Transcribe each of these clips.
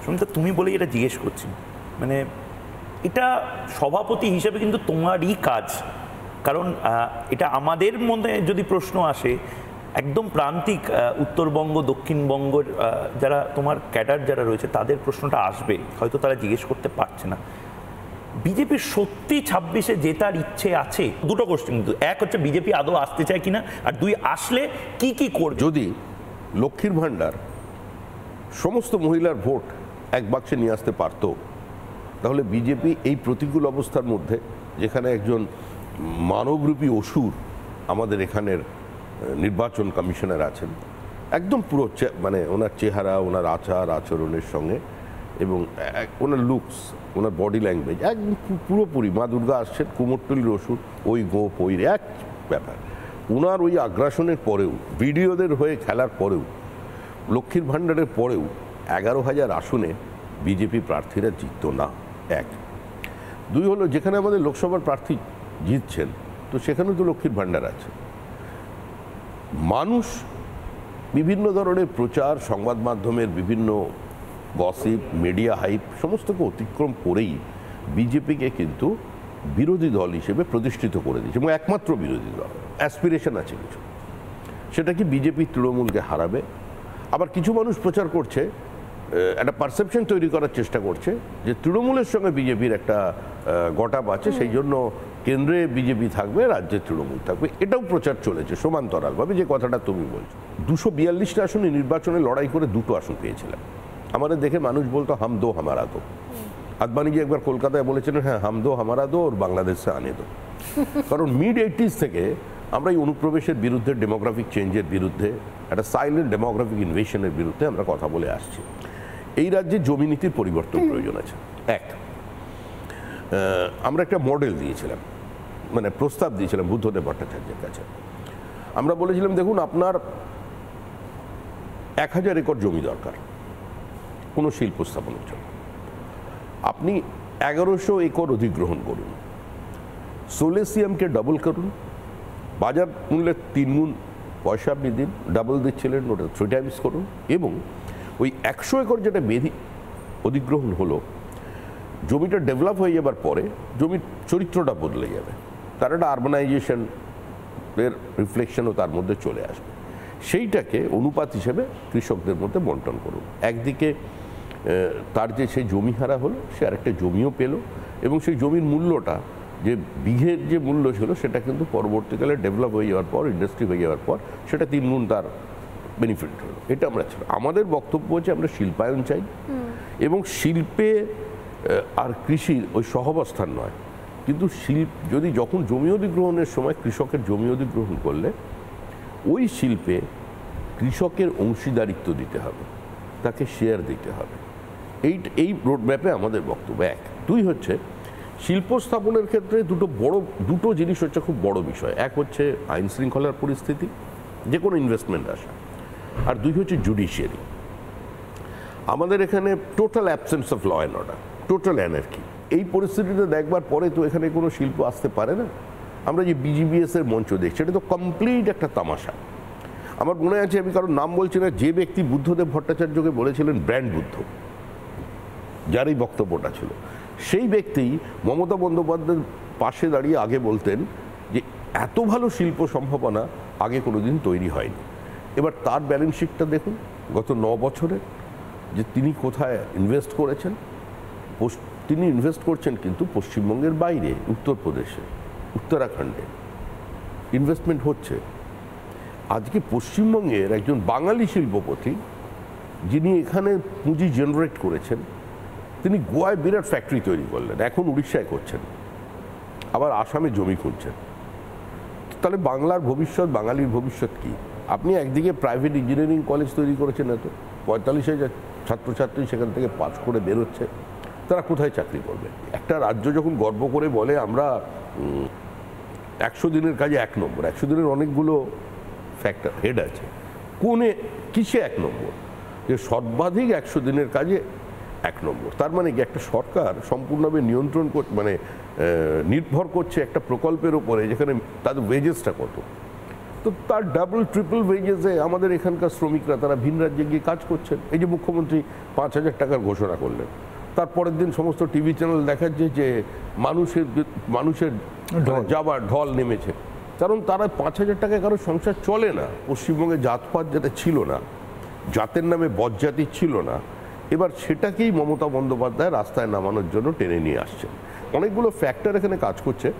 সুমিতা তুমি বলেই এটা জিজ্ঞেস করছি, মানে এটা সভাপতি হিসেবে কিন্তু তোমারই কাজ, কারণ এটা আমাদের মধ্যে যদি প্রশ্ন আসে একদম প্রান্তিক উত্তরবঙ্গ দক্ষিণবঙ্গের যারা তোমার ক্যাডার যারা রয়েছে তাদের প্রশ্নটা আসবে, হয়তো তারা জিজ্ঞেস করতে পারছে না। বিজেপির সত্যি 26-এ জেতার ইচ্ছে আছে? দুটো কোশ্চেন কিন্তু, এক হচ্ছে বিজেপি আদৌ আসতে চায় কিনা, আর দুই আসলে কি কি করবে। যদি লক্ষ্মীর ভাণ্ডার সমস্ত মহিলার ভোট এক বাক্সে নিয়ে আসতে পারত, তাহলে বিজেপি এই প্রতিকূল অবস্থার মধ্যে, যেখানে একজন মানবরূপী অসুর আমাদের এখানের নির্বাচন কমিশনার আছেন, একদম পুরো মানে ওনার চেহারা, ওনার আচার আচরণের সঙ্গে এবং ওনার লুকস, ওনার বডি ল্যাঙ্গুয়েজ একদম পুরোপুরি মা দুর্গা আসছেন, কুমোরটুলির অসুর, ওই গোপ ওই এক ব্যাপার। ওনার ওই আগ্রাসনের পরেও, ভিডিওদের হয়ে খেলার পরেও, লক্ষ্মীর ভাণ্ডারের পরেও 11,000 আসনে বিজেপি প্রার্থীরা জিতত না। এক। দুই হলো, যেখানে আমাদের লোকসভার প্রার্থী জিতছেন, তো সেখানেও তো লক্ষ্মীর ভাণ্ডার আছে। মানুষ বিভিন্ন ধরনের প্রচার, সংবাদ মাধ্যমের বিভিন্ন গসিপ, মিডিয়া হাইপ সমস্তকে অতিক্রম করেই বিজেপিকে কিন্তু বিরোধী দল হিসেবে প্রতিষ্ঠিত করে দিয়েছে, এবং একমাত্র বিরোধী দল। অ্যাসপিরেশন আছে কিছু, সেটা কি বিজেপি তৃণমূলকে হারাবে। আবার কিছু মানুষ প্রচার করছে, একটা পারসেপশন তৈরি করার চেষ্টা করছে যে তৃণমূলের সঙ্গে বিজেপির একটা গটাপ আছে, সেই জন্য কেন্দ্রে বিজেপি থাকবে, রাজ্যে তৃণমূল থাকবে। এটাও প্রচার চলেছে সমান্তরালভাবে, যে কথাটা তুমি বলছো। 242টা আসনে নির্বাচনে লড়াই করে 2টো আসন পেয়েছিলাম। আমাদের দেখে মানুষ বলতো হাম দো হামারা দো। আদবানিজি একবার কলকাতায় বলেছিলেন, হ্যাঁ হাম দো হামারা দো ওর বাংলাদেশে আনে দো। কারণ মিড-80s থেকে আমরা এই অনুপ্রবেশের বিরুদ্ধে, ডেমোগ্রাফিক চেঞ্জের বিরুদ্ধে, একটা সাইলেন্ট ডেমোগ্রাফিক ইনভেশনের বিরুদ্ধে আমরা কথা বলে আসছি। এই রাজ্যে জমি নীতির পরিবর্তন প্রয়োজন আছে। এক, আমরা একটা মডেল দিয়েছিলাম, মানে প্রস্তাব দিয়েছিলাম বুদ্ধদেব ভট্টাচার্যের কাছে। আমরা বলেছিলাম, দেখুন আপনার 1000 একর জমি দরকার কোনো শিল্প স্থাপনের জন্য, আপনি 1100 একর অধিগ্রহণ করুন, সোলেসিয়ামকে ডবল করুন, বাজার মূল্যের 3 গুণ পয়সা আপনি দিন, ডাবল দিচ্ছিলেন ওটা 3 টাইমস করুন, এবং ওই 100 একর যেটা অধিগ্রহণ হলো, জমিটা ডেভেলপ হয়ে যাবার পরে জমির চরিত্রটা বদলে যাবে, তার একটা আরবানাইজেশন এর রিফ্লেকশনও তার মধ্যে চলে আসবে। সেইটাকে অনুপাত হিসেবে কৃষকদের মধ্যে বন্টন করুন। একদিকে তার যে সেই জমি হারা হলো, সে আরেকটা জমিও পেল, এবং সেই জমির মূল্যটা, যে বিঘের যে মূল্য ছিল, সেটা কিন্তু পরবর্তীকালে ডেভেলপ হয়ে যাওয়ার পর, ইন্ডাস্ট্রি হয়ে যাওয়ার পর সেটা 3 গুণ তার বেনিফিট হলো। এটা আমরা চাই। আমাদের বক্তব্য হচ্ছে আমরা শিল্পায়ন চাই, এবং শিল্পে আর কৃষির ওই সহাবস্থান নয়, কিন্তু যদি যখন জমি অধিগ্রহণের সময় কৃষকের জমি অধিগ্রহণ করলে ওই শিল্পে কৃষকের অংশীদারিত্ব দিতে হবে, তাকে শেয়ার দিতে হবে। এই রোডম্যাপে আমাদের বক্তব্য। এক। দুই হচ্ছে, শিল্প স্থাপনের ক্ষেত্রে দুটো জিনিস হচ্ছে খুব বড় বিষয়। এক হচ্ছে আইন শৃঙ্খলার পরিস্থিতি, যে কোনো ইনভেস্টমেন্ট আসা, আর দুই হচ্ছে জুডিশিয়ারি। আমাদের এখানে total absence of law and order, total anarchy. এই পরিস্থিতিটা দেখবার পরে তো এখানে কোনো শিল্প আসতে পারে না। আমরা যে বিজিবিএস এর মঞ্চ দেখছি, এটা তো কমপ্লিট একটা তামাশা। আমার মনে আছে, আমি কারোর নাম বলছি না, যে ব্যক্তি বুদ্ধদেব ভট্টাচার্যকে বলেছিলেন ব্র্যান্ড বুদ্ধ, যার এই বক্তব্যটা ছিল, সেই ব্যক্তি মমতা বন্দ্যোপাধ্যায়ের পাশে দাঁড়িয়ে আগে বলতেন যে এত ভালো শিল্প সম্ভাবনা আগে কোনোদিন তৈরি হয়নি। এবার তার ব্যালেন্স শিটটা দেখুন, গত 9 বছরে যে তিনি কোথায় ইনভেস্ট করেছেন। তিনি ইনভেস্ট করছেন কিন্তু পশ্চিমবঙ্গের বাইরে, উত্তরপ্রদেশে, উত্তরাখণ্ডে ইনভেস্টমেন্ট হচ্ছে। আজকে পশ্চিমবঙ্গের একজন বাঙালি শিল্পপতি, যিনি এখানে পুঁজি জেনারেট করেছেন, তিনি গোয়ায় বিরাট ফ্যাক্টরি তৈরি করলেন, এখন উড়িষ্যায় করছেন, আবার আসামে জমি খুঁজছেন। তাহলে বাংলার ভবিষ্যৎ, বাঙালির ভবিষ্যৎ কি? আপনি একদিকে প্রাইভেট ইঞ্জিনিয়ারিং কলেজ তৈরি করেছেন, এত 45,000 ছাত্রছাত্রী সেখান থেকে পাস করে বেরোচ্ছে, তারা কোথায় চাকরি করবে? একটা রাজ্য যখন গর্ব করে বলে আমরা 100 দিনের কাজে 1 নম্বর, 100 দিনের অনেকগুলো ফ্যাক্টর হেড আছে, কিসে 1 নম্বর? যে সর্বাধিক 100 দিনের কাজে 1 নম্বর। তার মানে কি, একটা সরকার সম্পূর্ণভাবে নিয়ন্ত্রণ নির্ভর করছে একটা প্রকল্পের উপরে, যেখানে তাদের ওয়েজেসটা কত। তো তো তার ডাবল ট্রিপল ওয়েজেসে আমাদের এখানকার শ্রমিকরা তারা ভিন রাজ্যে গিয়ে কাজ করছেন। এই যে মুখ্যমন্ত্রী 5,000 টাকার ঘোষণা করলেন, তারপরের দিন সমস্ত টিভি চ্যানেল দেখাচ্ছে যে মানুষের যাবার ঢল নেমেছে, কারণ তারা 5,000 টাকায় কারো সংসার চলে না। পশ্চিমবঙ্গে জাতপাত যেটা ছিল না, জাতের নামে বজ্জাতি ছিল না, এবার সেটাকেই মমতা বন্দ্যোপাধ্যায় রাস্তায় নামানোর জন্য টেনে নিয়ে আসছেন। অনেকগুলো ফ্যাক্টর এখানে কাজ করছে।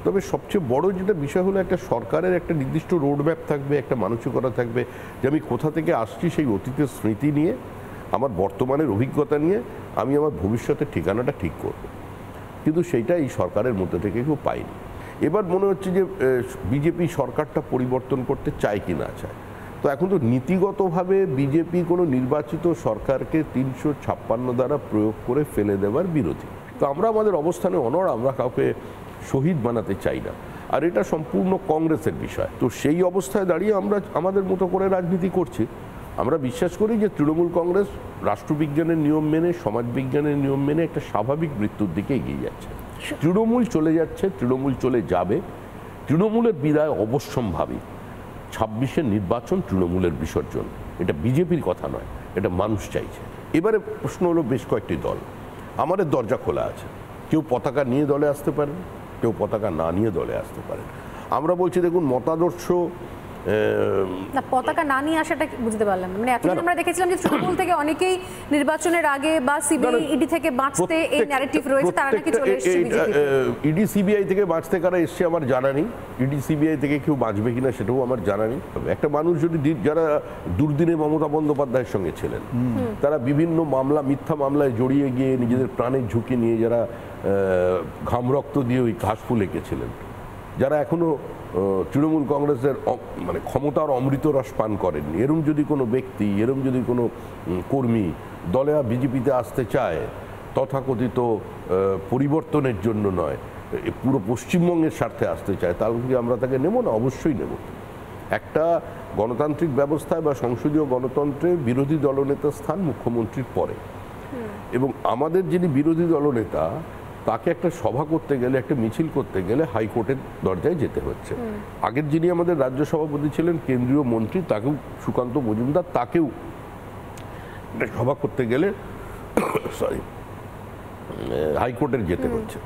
তবে সবচেয়ে বড় যেটা বিষয় হলো একটা সরকারের একটা নির্দিষ্ট রোডম্যাপ থাকবে, একটা মানসিকতা থাকবে যে আমি কোথা থেকে আসছি সেই অতীতের স্মৃতি নিয়ে, আমার বর্তমানের অভিজ্ঞতা নিয়ে আমি আমার ভবিষ্যতের ঠিকানাটা ঠিক করব। কিন্তু সেইটা এই সরকারের মধ্যে থেকে কেউ পাইনি। এবার মনে হচ্ছে যে বিজেপি সরকারটা পরিবর্তন করতে চায় কি না চায়। তো এখন তো নীতিগতভাবে বিজেপি কোনো নির্বাচিত সরকারকে 356 দ্বারা প্রয়োগ করে ফেলে দেওয়ার বিরোধী। তো আমরা আমাদের অবস্থানে অনড়, আমরা কাউকে শহীদ বানাতে চাই না, আর এটা সম্পূর্ণ কংগ্রেসের বিষয়। তো সেই অবস্থায় দাঁড়িয়ে আমরা আমাদের মতো করে রাজনীতি করছি। আমরা বিশ্বাস করি যে তৃণমূল কংগ্রেস রাষ্ট্রবিজ্ঞানের নিয়ম মেনে, সমাজবিজ্ঞানের নিয়ম মেনে একটা স্বাভাবিক মৃত্যুর দিকে এগিয়ে যাচ্ছে। তৃণমূল চলে যাচ্ছে, তৃণমূল চলে যাবে, তৃণমূলের বিদায় অবশ্যম্ভাবী। 26-এর নির্বাচন তৃণমূলের বিসর্জন, এটা বিজেপির কথা নয়, এটা মানুষ চাইছে। এবারে প্রশ্ন হলো বেশ কয়েকটি দল, আমাদের দরজা খোলা আছে। কেউ পতাকা নিয়ে দলে আসতে পারেন, কেউ পতাকা না নিয়ে দলে আসতে পারেন। আমরা বলছি দেখুন মতাদর্শ না, পতাকা না নিয়ে আসাটা বুঝতে পারলাম মানে এতদিন আমরা দেখেছিলাম যে তৃণমূল থেকে অনেকেই নির্বাচনের আগে বা সিবিআই ইডি থেকে বাঁচতে এই ন্যারেটিভ রয়েছে, তারা নাকি চলে এসেছে বিজেপিতে। ইডি সিবিআই থেকে বাঁচতে কারা এসছে আমার জানা নেই, ইডি সিবিআই থেকে কেউ বাঁচবে কিনা সেটাও আমার জানা নেই। একটা মানুষ যদি যারা দুর্দিনে মমতা বন্দ্যোপাধ্যায়ের সঙ্গে ছিলেন, তারা বিভিন্ন মামলা, মিথ্যা মামলায় জড়িয়ে গিয়ে নিজেদের প্রাণের ঝুঁকি নিয়ে যারা ঘাম রক্ত দিয়ে ওই ঘাস ফুল এঁকেছিলেন, যারা এখনো তৃণমূল কংগ্রেসের মানে ক্ষমতার অমৃত রস পান করেননি, এরম যদি কোনো ব্যক্তি, এরম যদি কোনো কর্মী দলে বিজেপিতে আসতে চায়, তথাকথিত পরিবর্তনের জন্য নয়, পুরো পশ্চিমবঙ্গের স্বার্থে আসতে চায়, তাহলে কি আমরা তাকে নেব না? অবশ্যই নেব। একটা গণতান্ত্রিক ব্যবস্থায় বা সংসদীয় গণতন্ত্রে বিরোধী দলনেতার স্থান মুখ্যমন্ত্রীর পরে, এবং আমাদের যিনি বিরোধী দলনেতা তাকে একটা সভা করতে গেলে, একটা মিছিল করতে গেলে হাইকোর্টের দরজায় যেতে হচ্ছে। আগের যিনি আমাদের রাজ্য সভাপতি ছিলেন, কেন্দ্রীয় মন্ত্রী, তাকেও সুকান্ত মজুমদার, তাকেও সভা করতে গেলে হাইকোর্টের যেতে হচ্ছে।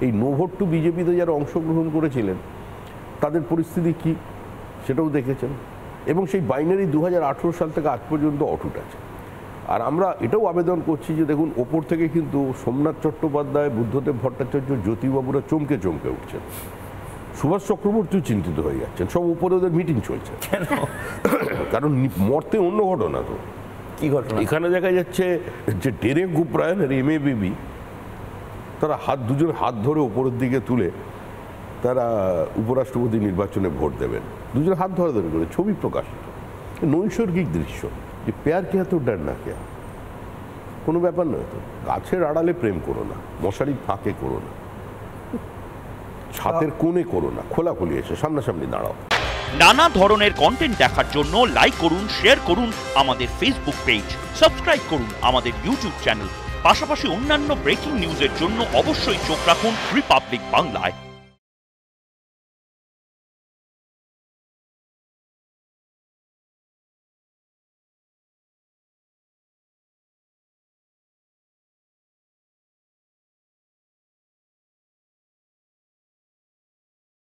এই নো ভোট টু বিজেপিতে যারা অংশগ্রহণ করেছিলেন তাদের পরিস্থিতি কি সেটাও দেখেছেন, এবং সেই বাইনারি 2018 সাল থেকে আজ পর্যন্ত অটুট আছে। আর আমরা এটাও আবেদন করছি যে দেখুন, ওপর থেকে কিন্তু সোমনাথ চট্টোপাধ্যায়, বুদ্ধদেব ভট্টাচার্য, জ্যোতিবাবুরা চমকে চমকে উঠছেন, সুভাষ চক্রবর্তীও চিন্তিত হয়ে যাচ্ছেন, সব উপরে ওদের মিটিং চলছে। কারণ মর্তে অন্য ঘটনা। তো কি ঘটনা? এখানে দেখা যাচ্ছে যে ডেরেক ওব্রায়েন আর MABB তারা দুজন হাত ধরে উপরের দিকে তুলে তারা উপরাষ্ট্রপতি নির্বাচনে ভোট দেবেন, দুজন হাত ধরে ধরে করে ছবি প্রকাশিত, নৈসর্গিক দৃশ্য। যে প্যার কে তো ডার না কে, কোনো ব্যাপার নয়। তো গাছের আড়ালে প্রেম করো না, মশারির ফাঁকে করো না, ছাদের কোণে করো না, খোলাখুলি এসে সামনাসামনি দাঁড়াও। নানা ধরনের কন্টেন্ট দেখার জন্য লাইক করুন, শেয়ার করুন আমাদের ফেসবুক পেজ, সাবস্ক্রাইব করুন আমাদের ইউটিউব চ্যানেল। পাশাপাশি অন্যান্য ব্রেকিং নিউজের জন্য অবশ্যই চোখ রাখুন রিপাবলিক বাংলায়।